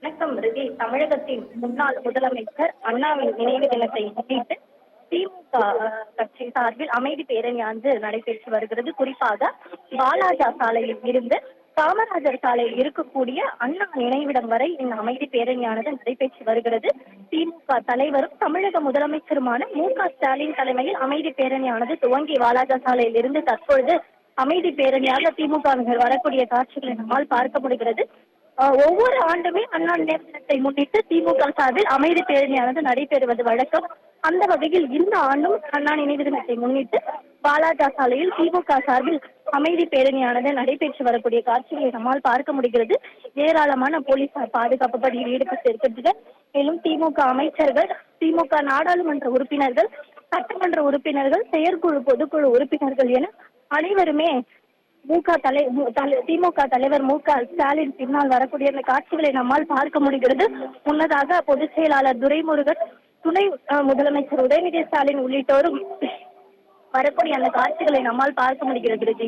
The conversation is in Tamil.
வணக்கம் ரிதி. தமிழகத்தின் முன்னாள் முதலமைச்சர் அண்ணாவின் நினைவு தினத்தை முன்னிட்டு திமுக கட்சி சார்பில் அமைதி பேரணியானது நடைபெற்று வருகிறது. குறிப்பாக வாலாஜா சாலையில் இருந்து காமராஜர் சாலையில் இருக்கக்கூடிய அண்ணா நினைவிடம் வரை இந்த அமைதி பேரணியானது நடைபெற்று வருகிறது. திமுக தலைவரும் தமிழக முதலமைச்சருமான மு.க.ஸ்டாலின் தலைமையில் அமைதி பேரணியானது துவங்கி வாலாஜா சாலையில் இருந்து தற்பொழுது அமைதி பேரணியாக திமுகவினர் வரக்கூடிய காட்சிகளை நம்மால் பார்க்க முடிகிறது. ஒவ்வொரு ஆண்டுமே அண்ணா நினைவு தினத்தை முன்னிட்டு திமுக சார்பில் அமைதி பேரணியானது நடைபெறுவது வழக்கம். அந்த வகையில் இந்த ஆண்டும் அண்ணா நினைவு தினத்தை முன்னிட்டு வாலாஜா சாலையில் திமுக சார்பில் அமைதி பேரணியானது நடைபெற்று வரக்கூடிய காட்சிகளை நம்மால் பார்க்க முடிகிறது. ஏராளமான போலீசார் பாதுகாப்பு பணியில் ஈடுபட்டு இருக்கிறது. மேலும் திமுக அமைச்சர்கள், திமுக நாடாளுமன்ற உறுப்பினர்கள், சட்டமன்ற உறுப்பினர்கள், செயற்குழு, பொதுக்குழு உறுப்பினர்கள் என அனைவருமே திமுக தலைவர் மு.க.ஸ்டாலின் பின்னால் வரக்கூடிய அந்த காட்சிகளை நம்மால் பார்க்க முடிகிறது. முன்னதாக பொதுச் செயலாளர் துரைமுருகன், துணை முதலமைச்சர் உதயநிதி ஸ்டாலின் உள்ளிட்டோரும் வரக்கூடிய அந்த காட்சிகளை நம்மால் பார்க்க முடிகிறது.